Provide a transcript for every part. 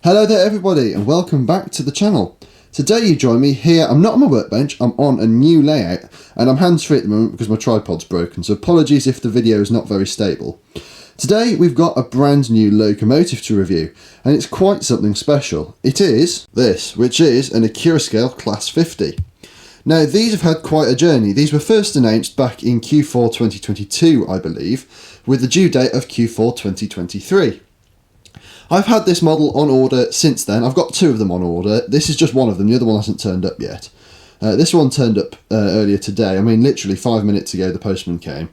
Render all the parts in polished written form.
Hello there everybody and welcome back to the channel. Today you join me here, I'm not on my workbench, I'm on a new layout and I'm hands-free at the moment because my tripod's broken, so apologies if the video is not very stable. Today we've got a brand new locomotive to review and it's quite something special. It is this, which is an Accurascale Class 50. Now these have had quite a journey. These were first announced back in Q4 2022 I believe, with the due date of Q4 2023. I've had this model on order since then. I've got two of them on order. This is just one of them, the other one hasn't turned up yet. This one turned up earlier today. I mean literally 5 minutes ago the postman came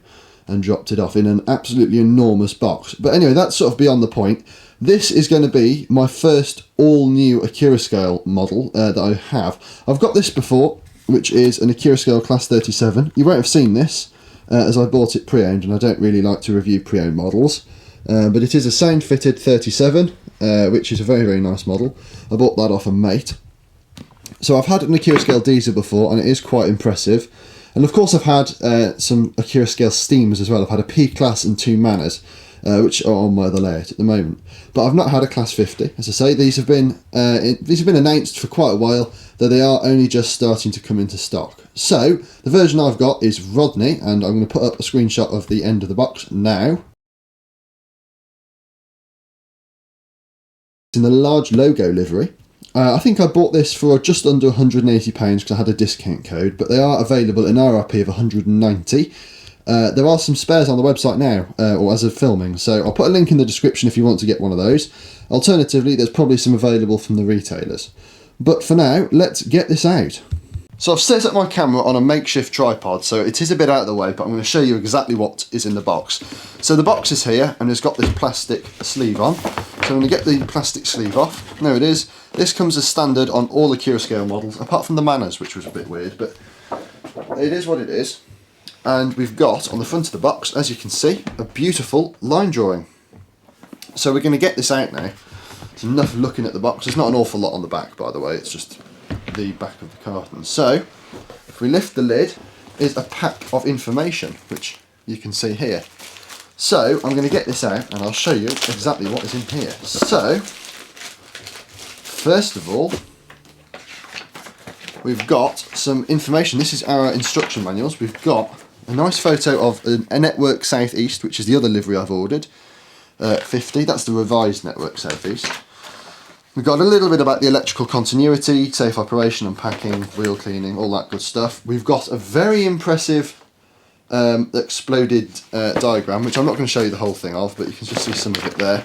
and dropped it off in an absolutely enormous box. But anyway, that's sort of beyond the point. This is going to be my first all new Accurascale model that I have. I've got this before, which is an Accurascale Class 37. You won't have seen this as I bought it pre-owned and I don't really like to review pre-owned models. But it is a sound fitted 37, which is a very, very nice model. I bought that off a mate. So I've had an Accurascale diesel before and it is quite impressive. And of course I've had some Accurascale steams as well. I've had a P-Class and 2 Manners, which are on my other layout at the moment. But I've not had a Class 50. As I say, these have been announced for quite a while, though they are only just starting to come into stock. So the version I've got is Rodney, and I'm going to put up a screenshot of the end of the box now. In the large logo livery. I think I bought this for just under £180 because I had a discount code, but they are available in RRP of £190. There are some spares on the website now, or as of filming, so I'll put a link in the description if you want to get one of those. Alternatively, there's probably some available from the retailers. But for now, let's get this out. So I've set up my camera on a makeshift tripod, so it is a bit out of the way, but I'm going to show you exactly what is in the box. So the box is here, and it's got this plastic sleeve on. So I'm going to get the plastic sleeve off. There it is. This comes as standard on all Accurascale models, apart from the Manners, which was a bit weird, but it is what it is. And we've got, on the front of the box, as you can see, a beautiful line drawing. So we're going to get this out now. There's enough looking at the box. There's not an awful lot on the back, by the way, it's just the back of the carton. So if we lift the lid, is a pack of information which you can see here. So I'm going to get this out and I'll show you exactly what is in here. So first of all, we've got some information. This is our instruction manuals. We've got a nice photo of a Network Southeast, which is the other livery I've ordered, 50. That's the revised Network Southeast. We've got a little bit about the electrical continuity, safe operation, unpacking, wheel cleaning, all that good stuff. We've got a very impressive exploded diagram, which I'm not going to show you the whole thing of, but you can just see some of it there.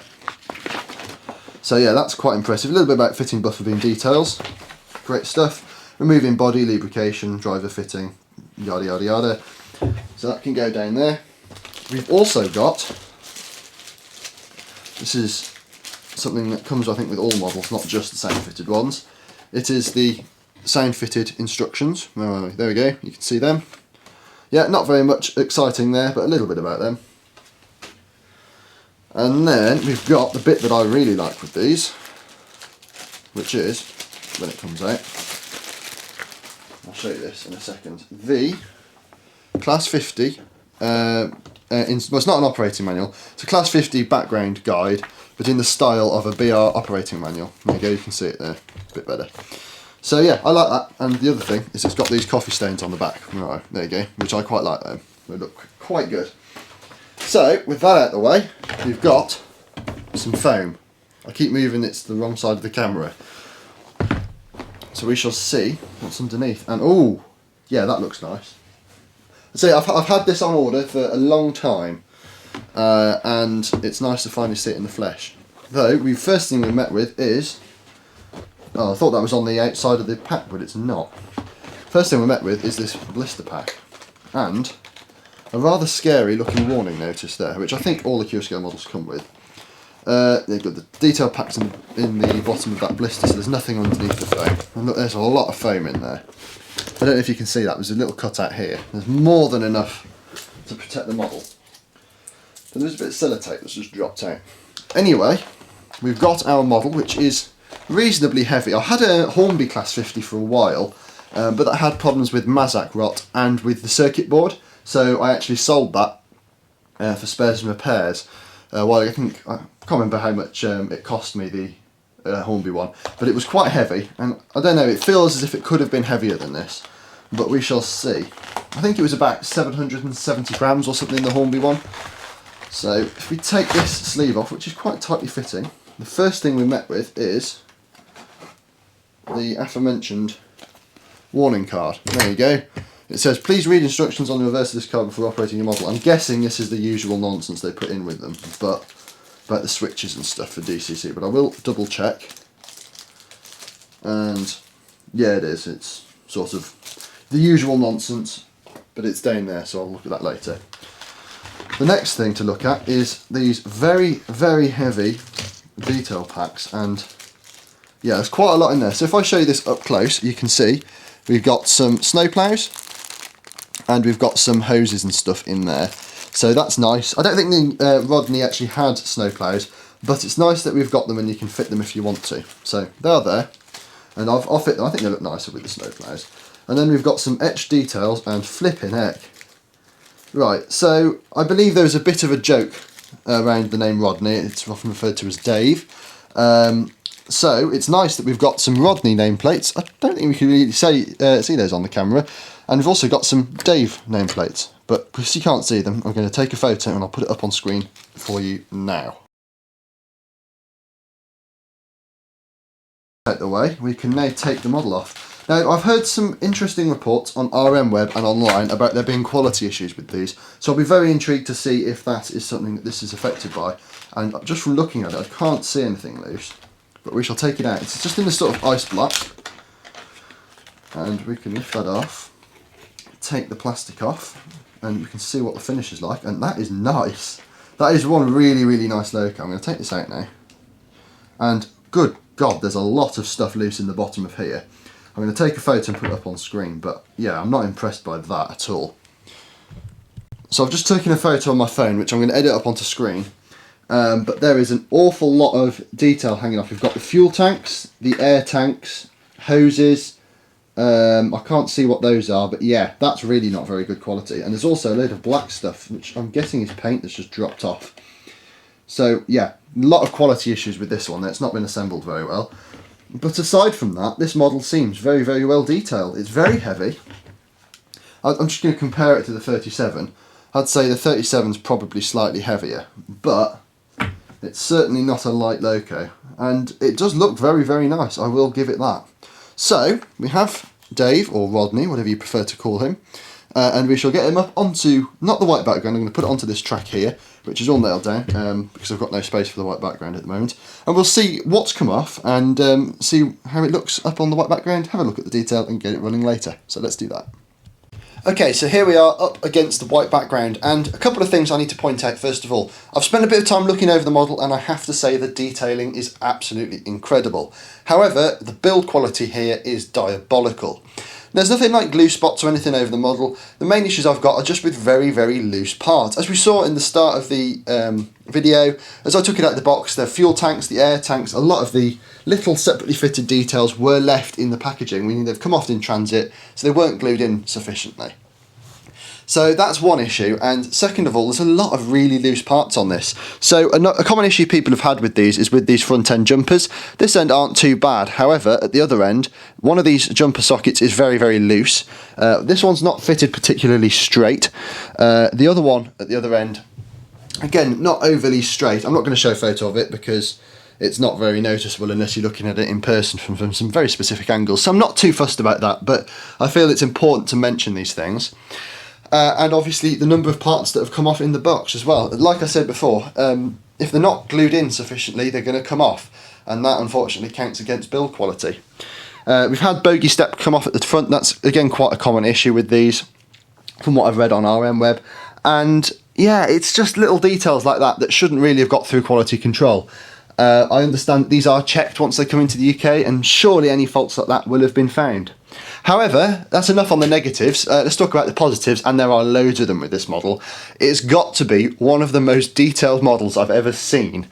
So yeah, that's quite impressive. A little bit about fitting buffer beam details. Great stuff. Removing body, lubrication, driver fitting, yada yada yada. So that can go down there. We've also got, this is something that comes I think with all models, not just the sound fitted ones. It is the sound fitted instructions. There we go, you can see them. Yeah, not very much exciting there, but a little bit about them. And then we've got the bit that I really like with these, which is, when it comes out, I'll show you this in a second, the Class 50, well it's not an operating manual, it's a Class 50 background guide, but in the style of a BR operating manual. There you go, you can see it there, it's a bit better. So yeah, I like that, and the other thing is it's got these coffee stains on the back. Right, there you go, which I quite like though. They look quite good. So, with that out of the way, we've got some foam. I keep moving it to the wrong side of the camera. So we shall see what's underneath. And oh, yeah, that looks nice. See, I've had this on order for a long time, and it's nice to finally see it in the flesh. Though, the first thing we met with is, oh, I thought that was on the outside of the pack, but it's not. First thing we met with is this blister pack, and a rather scary looking warning notice there, which I think all the Accurascale models come with. They've got the detail packs in the bottom of that blister, so there's nothing underneath the foam. And look, there's a lot of foam in there. I don't know if you can see that, there's a little cut out here. There's more than enough to protect the model. But there's a bit of sellotape that's just dropped out. Anyway, we've got our model, which is reasonably heavy. I had a Hornby Class 50 for a while, but that had problems with Mazak rot and with the circuit board, so I actually sold that for spares and repairs. Well, I can't remember how much it cost me, the Hornby one, but it was quite heavy, and I don't know, it feels as if it could have been heavier than this, but we shall see. I think it was about 770 grams or something, the Hornby one. So if we take this sleeve off, which is quite tightly fitting, the first thing we met with is the aforementioned warning card. There you go. It says, please read instructions on the reverse of this card before operating your model. I'm guessing this is the usual nonsense they put in with them, but about the switches and stuff for DCC, but I will double check. And yeah, it is. It's sort of the usual nonsense, but it's down there, so I'll look at that later. The next thing to look at is these very, very heavy detail packs, and yeah, there's quite a lot in there. So if I show you this up close, you can see we've got some snowplows and we've got some hoses and stuff in there. So that's nice. I don't think the Rodney actually had snowplows, but it's nice that we've got them and you can fit them if you want to. So they are there, and I'll fit them. I think they look nicer with the snowplows. And then we've got some etched details, and flipping heck. Right, so I believe there was a bit of a joke around the name Rodney. It's often referred to as Dave. So it's nice that we've got some Rodney nameplates. I don't think we can really see those on the camera. And we've also got some Dave nameplates. But because you can't see them, I'm going to take a photo and I'll put it up on screen for you now. Out the way, we can now take the model off. Now, I've heard some interesting reports on RM Web and online about there being quality issues with these, so I'll be very intrigued to see if that is something that this is affected by. And just from looking at it, I can't see anything loose, but we shall take it out. It's just in this sort of ice block, and we can lift that off, take the plastic off, and we can see what the finish is like, and that is nice. That is one really, really nice loco. I'm going to take this out now, and good God, there's a lot of stuff loose in the bottom of here. I'm going to take a photo and put it up on screen, but yeah, I'm not impressed by that at all. So I've just taken a photo on my phone, which I'm going to edit up onto screen, but there is an awful lot of detail hanging off. We've got the fuel tanks, the air tanks, hoses. I can't see what those are, but yeah, that's really not very good quality. And there's also a load of black stuff, which I'm guessing is paint that's just dropped off. So yeah, a lot of quality issues with this one. It's not been assembled very well. But aside from that, this model seems very, very well detailed. It's very heavy. I'm just going to compare it to the 37. I'd say the 37 is probably slightly heavier, but it's certainly not a light loco. And it does look very, very nice. I will give it that. So we have Dave, or Rodney, whatever you prefer to call him, and we shall get him up onto, not the white background, I'm going to put it onto this track here, which is all nailed down, because I've got no space for the white background at the moment. And we'll see what's come off, and see how it looks up on the white background, have a look at the detail, and get it running later. So let's do that. Okay, so here we are up against the white background, and a couple of things I need to point out first of all. I've spent a bit of time looking over the model, and I have to say the detailing is absolutely incredible. However, the build quality here is diabolical. There's nothing like glue spots or anything over the model. The main issues I've got are just with very, very loose parts. As we saw in the start of the video, as I took it out of the box, the fuel tanks, the air tanks, a lot of the little separately fitted details were left in the packaging, meaning they've come off in transit, so they weren't glued in sufficiently. So that's one issue, and second of all, there's a lot of really loose parts on this. So a common issue people have had with these is with these front end jumpers. This end aren't too bad, however, at the other end, one of these jumper sockets is very, very loose. This one's not fitted particularly straight. The other one at the other end, again, not overly straight. I'm not going to show a photo of it because it's not very noticeable unless you're looking at it in person from some very specific angles. So I'm not too fussed about that, but I feel it's important to mention these things. And obviously the number of parts that have come off in the box as well. Like I said before, if they're not glued in sufficiently, they're going to come off, and that unfortunately counts against build quality. We've had bogey step come off at the front. That's again quite a common issue with these, from what I've read on RM Web. And yeah, it's just little details like that that shouldn't really have got through quality control. I understand these are checked once they come into the UK, and surely any faults like that will have been found. However, that's enough on the negatives. Let's talk about the positives, and there are loads of them with this model. It's got to be one of the most detailed models I've ever seen.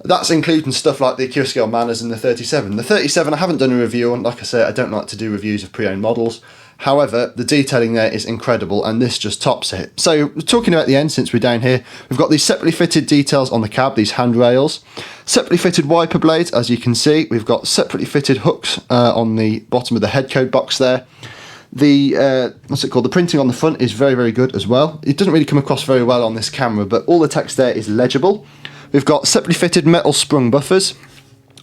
That's including stuff like the Accurascale Manners and the 37. The 37 I haven't done a review on. Like I say, I don't like to do reviews of pre-owned models. However, the detailing there is incredible, and this just tops it. So talking about the end, since we're down here, we've got these separately fitted details on the cab, these handrails, separately fitted wiper blades, as you can see. We've got separately fitted hooks on the bottom of the head code box there. The what's it called? The printing on the front is very, very good as well. It doesn't really come across very well on this camera, but all the text there is legible. We've got separately fitted metal sprung buffers,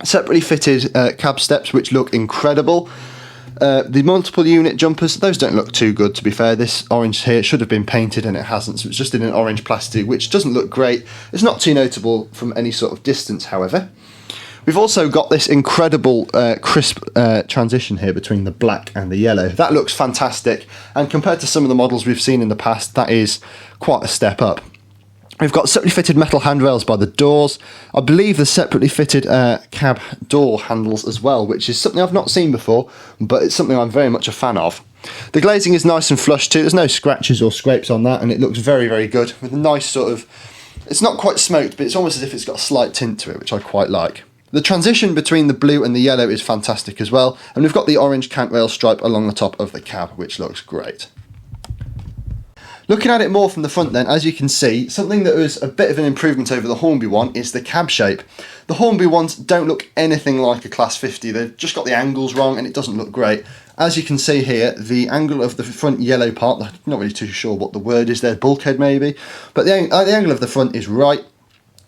separately fitted cab steps, which look incredible. The multiple unit jumpers, those don't look too good, to be fair. This orange here should have been painted and it hasn't, so it's just in an orange plastic, which doesn't look great. It's not too notable from any sort of distance, however. We've also got this incredible crisp transition here between the black and the yellow. That looks fantastic, and compared to some of the models we've seen in the past, that is quite a step up. We've got separately fitted metal handrails by the doors. I believe the separately fitted cab door handles as well, which is something I've not seen before, but it's something I'm very much a fan of. The glazing is nice and flush too. There's no scratches or scrapes on that, and it looks very, very good with a nice sort of, it's not quite smoked, but it's almost as if it's got a slight tint to it, which I quite like. The transition between the blue and the yellow is fantastic as well, and we've got the orange cant rail stripe along the top of the cab, which looks great. Looking at it more from the front then, as you can see, something that was a bit of an improvement over the Hornby one is the cab shape. The Hornby ones don't look anything like a Class 50, they've just got the angles wrong and it doesn't look great. As you can see here, the angle of the front yellow part, I'm not really too sure what the word is there, bulkhead maybe, but the angle of the front is right,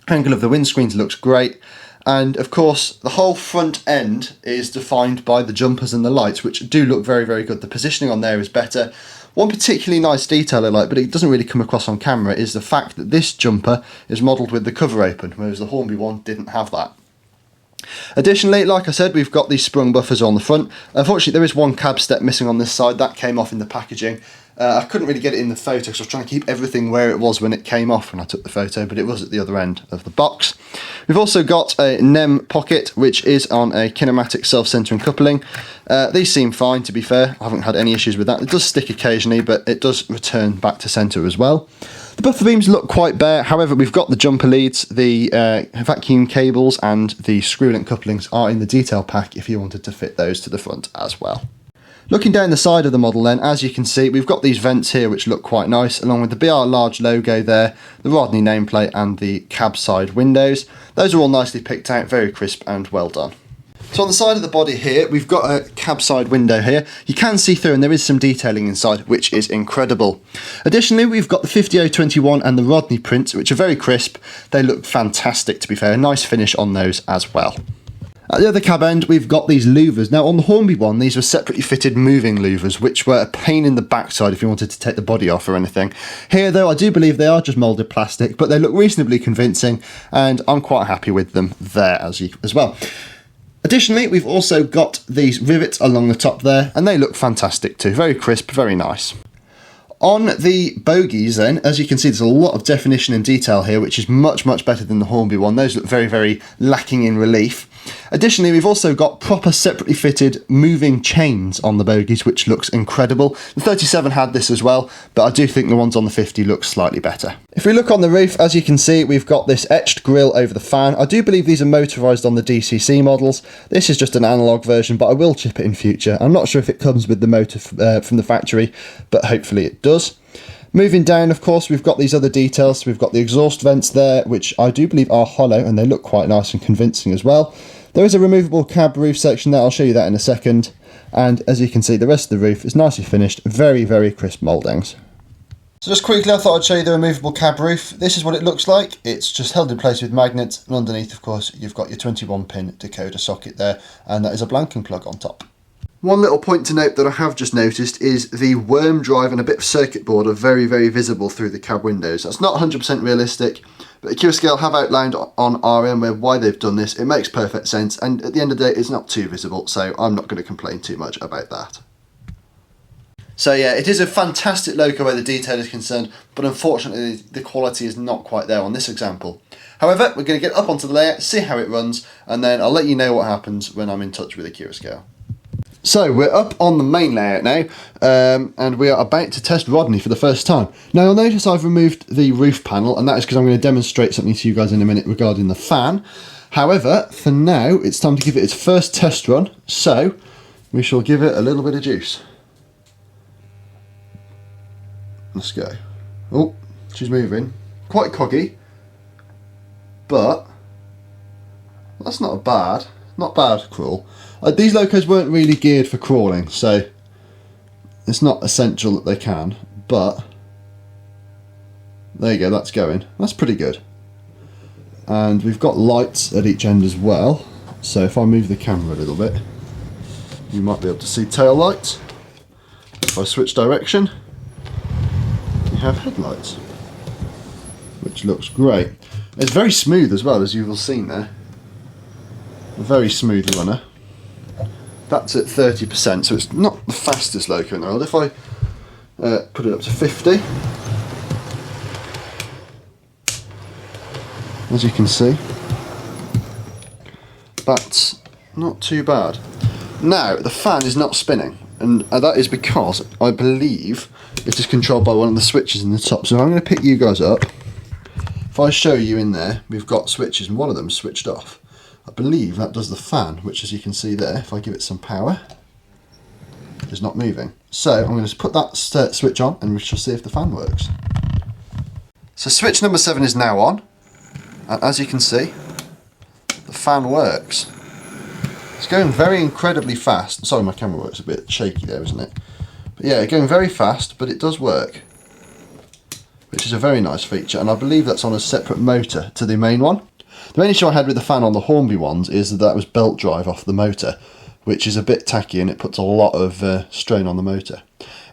angle of the windscreens looks great, and of course the whole front end is defined by the jumpers and the lights, which do look very, very good. The positioning on there is better. One particularly nice detail I like, but it doesn't really come across on camera, is the fact that this jumper is modelled with the cover open, whereas the Hornby one didn't have that. Additionally, like I said, we've got these sprung buffers on the front. Unfortunately, there is one cab step missing on this side. That came off in the packaging. I couldn't really get it in the photo because I was trying to keep everything where it was when it came off when I took the photo, but it was at the other end of the box. We've also got a NEM pocket, which is on a kinematic self-centering coupling. These seem fine, to be fair. I haven't had any issues with that. It does stick occasionally, but it does return back to centre as well. The buffer beams look quite bare, however we've got the jumper leads, the vacuum cables and the screw-link couplings are in the detail pack if you wanted to fit those to the front as well. Looking down the side of the model then, as you can see, we've got these vents here which look quite nice, along with the BR large logo there, the Rodney nameplate and the cab side windows. Those are all nicely picked out, very crisp and well done. So on the side of the body here, we've got a cab side window here. You can see through and there is some detailing inside, which is incredible. Additionally, we've got the 50-021 and the Rodney prints, which are very crisp. They look fantastic, to be fair. A nice finish on those as well. At the other cab end, we've got these louvers. Now, on the Hornby one, these were separately fitted moving louvers, which were a pain in the backside if you wanted to take the body off or anything. Here, though, I do believe they are just moulded plastic, but they look reasonably convincing, and I'm quite happy with them there as well. Additionally, we've also got these rivets along the top there, and they look fantastic too. Very crisp, very nice. On the bogies then, as you can see, there's a lot of definition and detail here, which is much, much better than the Hornby one. Those look very, very lacking in relief. Additionally, we've also got proper separately fitted moving chains on the bogies, which looks incredible. The 37 had this as well, but I do think the ones on the 50 look slightly better. If we look on the roof, as you can see, we've got this etched grille over the fan. I do believe these are motorised on the DCC models. This is just an analogue version, but I will chip it in future. I'm not sure if it comes with the motor from the factory, but hopefully it does. Moving down, of course, we've got these other details. We've got the exhaust vents there, which I do believe are hollow, and they look quite nice and convincing as well. There is a removable cab roof section there, I'll show you that in a second. And as you can see, the rest of the roof is nicely finished, very, very crisp mouldings. So just quickly, I thought I'd show you the removable cab roof. This is what it looks like. It's just held in place with magnets, and underneath, of course, you've got your 21-pin decoder socket there, and that is a blanking plug on top. One little point to note that I have just noticed is the worm drive and a bit of circuit board are very, very visible through the cab windows. That's not 100% realistic, but Accurascale have outlined on RM why they've done this. It makes perfect sense, and at the end of the day, it's not too visible, so I'm not going to complain too much about that. So yeah, it is a fantastic loco where the detail is concerned, but unfortunately the quality is not quite there on this example. However, we're going to get up onto the layout, see how it runs, and then I'll let you know what happens when I'm in touch with Accurascale. So we're up on the main layout now, and we are about to test Rodney for the first time. Now you'll notice I've removed the roof panel, and that is because I'm going to demonstrate something to you guys in a minute regarding the fan. However, for now, it's time to give it its first test run, so we shall give it a little bit of juice. Let's go. Oh, she's moving. Quite coggy, but that's not bad crawl. These locos weren't really geared for crawling, so it's not essential that they can, but there you go, that's going. That's pretty good. And we've got lights at each end as well, so if I move the camera a little bit, you might be able to see tail lights. If I switch direction, you have headlights, which looks great. It's very smooth as well, as you will have seen there. A very smooth runner. That's at 30%, so it's not the fastest loco in the world. If I put it up to 50, as you can see, that's not too bad. Now, the fan is not spinning, and that is because I believe it is controlled by one of the switches in the top. So I'm going to pick you guys up. If I show you in there, we've got switches, and one of them is switched off. I believe that does the fan, which, as you can see there, if I give it some power, is not moving. So I'm going to put that switch on, and we shall see if the fan works. So switch number 7 is now on, and as you can see, the fan works. It's going very incredibly fast. Sorry, my camera works a bit shaky there, isn't it? But yeah, going very fast, but it does work, which is a very nice feature, and I believe that's on a separate motor to the main one. The main issue I had with the fan on the Hornby ones is that was belt drive off the motor, which is a bit tacky and it puts a lot of strain on the motor.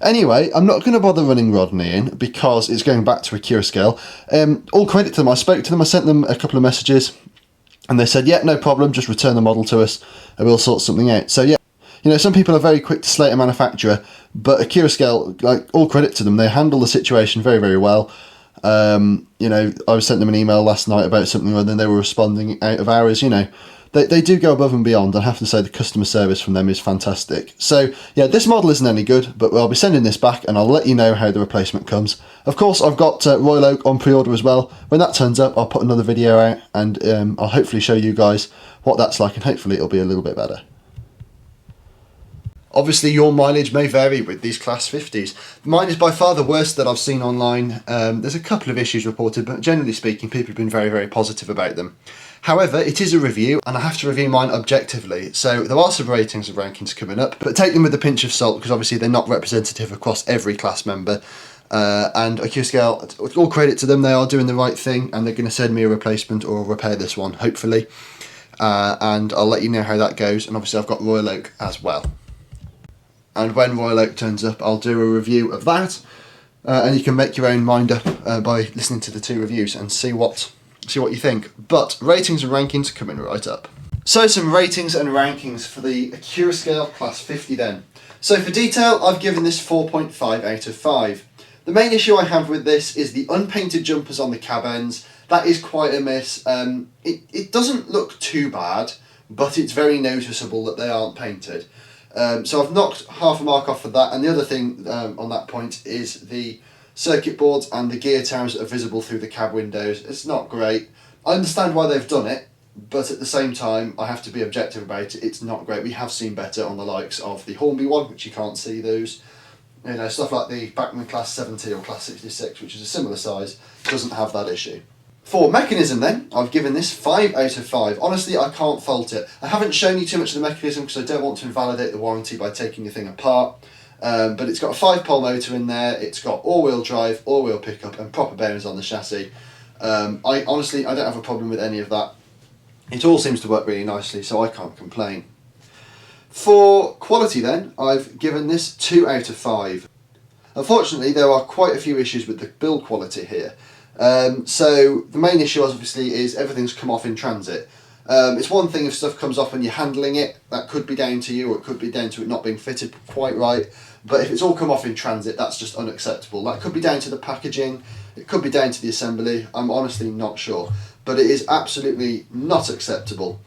Anyway, I'm not going to bother running Rodney in because it's going back to Accurascale. All credit to them, I spoke to them, I sent them a couple of messages, and they said, yeah, no problem, just return the model to us and we'll sort something out. So yeah, you know, some people are very quick to slate a manufacturer, but Accurascale, like, all credit to them, they handle the situation very, very well. You know, I sent them an email last night about something and then they were responding out of hours. You know, they do go above and beyond. I have to say the customer service from them is fantastic. So yeah, this model isn't any good, but I'll be sending this back and I'll let you know how the replacement comes. Of course, I've got Royal Oak on pre-order as well. When that turns up, I'll put another video out and I'll hopefully show you guys what that's like, and hopefully it'll be a little bit better. Obviously, your mileage may vary with these Class 50s. Mine is by far the worst that I've seen online. There's a couple of issues reported, but generally speaking, people have been very, very positive about them. However, it is a review, and I have to review mine objectively. So there are some ratings and rankings coming up, but take them with a pinch of salt, because obviously they're not representative across every class member. And Accurascale, all credit to them, they are doing the right thing, and they're going to send me a replacement or repair this one, hopefully. And I'll let you know how that goes, and obviously I've got Royal Oak as well. And when Royal Oak turns up, I'll do a review of that, and you can make your own mind up by listening to the 2 reviews and see what you think. But ratings and rankings are coming right up. So some ratings and rankings for the Accurascale Class 50 then. So for detail, I've given this 4.5 out of 5. The main issue I have with this is the unpainted jumpers on the cab ends. That is quite a miss. It doesn't look too bad, but it's very noticeable that they aren't painted. So I've knocked half a mark off for that, and the other thing on that point is the circuit boards and the gear towers that are visible through the cab windows. It's not great. I understand why they've done it, but at the same time I have to be objective about it. It's not great. We have seen better on the likes of the Hornby one, which you can't see those. You know, stuff like the Bachmann Class 70 or Class 66, which is a similar size, doesn't have that issue. For mechanism then, I've given this 5 out of 5. Honestly, I can't fault it. I haven't shown you too much of the mechanism because I don't want to invalidate the warranty by taking the thing apart. But it's got a 5-pole motor in there, it's got all-wheel drive, all-wheel pickup and proper bearings on the chassis. I don't have a problem with any of that. It all seems to work really nicely, so I can't complain. For quality then, I've given this 2 out of 5. Unfortunately, there are quite a few issues with the build quality here. So the main issue obviously is everything's come off in transit. It's one thing if stuff comes off when you're handling it, that could be down to you, or it could be down to it not being fitted quite right, but if it's all come off in transit, that's just unacceptable. That could be down to the packaging, it could be down to the assembly, I'm honestly not sure, but it is absolutely not acceptable.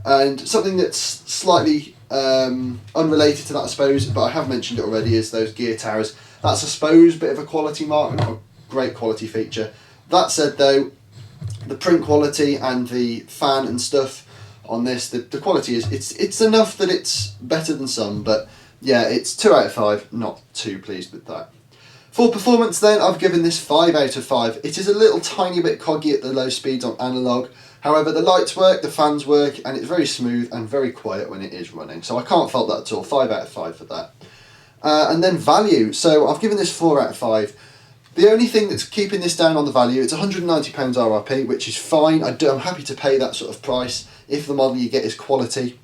And something that's slightly unrelated to that, I suppose, but I have mentioned it already, is those gear towers. That's, I suppose, a bit of a quality mark, not a great quality feature. That said though, the print quality and the fan and stuff on this, the quality is, it's enough that it's better than some, but yeah, it's 2 out of 5, not too pleased with that. For performance then, I've given this 5 out of 5. It is a little tiny bit coggy at the low speeds on analog. However, the lights work, the fans work, and it's very smooth and very quiet when it is running. So I can't fault that at all. 5 out of 5 for that. And then value. So I've given this 4 out of 5. The only thing that's keeping this down on the value, it's £190 RRP, which is fine. I'm happy to pay that sort of price if the model you get is quality.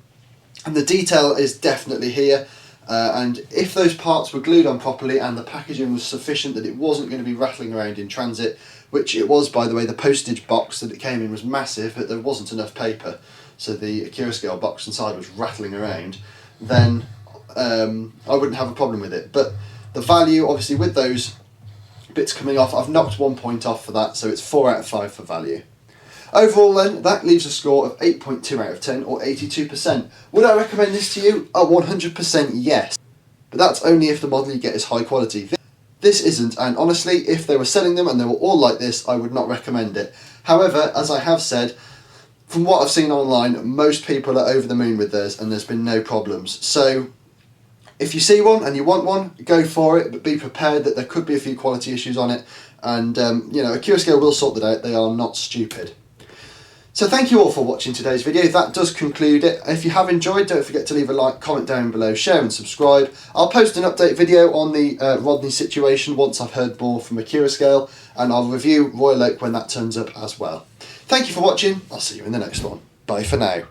And the detail is definitely here. And if those parts were glued on properly and the packaging was sufficient that it wasn't going to be rattling around in transit, which it was, by the way, the postage box that it came in was massive, but there wasn't enough paper, so the Accurascale box inside was rattling around, then I wouldn't have a problem with it. But the value, obviously, with those bits coming off, I've knocked 1 point off for that, so it's 4 out of 5 for value. Overall then, that leaves a score of 8.2 out of 10, or 82%. Would I recommend this to you? 100% yes. But that's only if the model you get is high quality. This isn't, and honestly, if they were selling them and they were all like this, I would not recommend it. However, as I have said, from what I've seen online, most people are over the moon with theirs and there's been no problems. So, if you see one and you want one, go for it, but be prepared that there could be a few quality issues on it. And, you know, Accurascale will sort that out. They are not stupid. So thank you all for watching today's video. That does conclude it. If you have enjoyed, don't forget to leave a like, comment down below, share and subscribe. I'll post an update video on the Rodney situation once I've heard more from Accurascale, and I'll review Royal Oak when that turns up as well. Thank you for watching. I'll see you in the next one. Bye for now.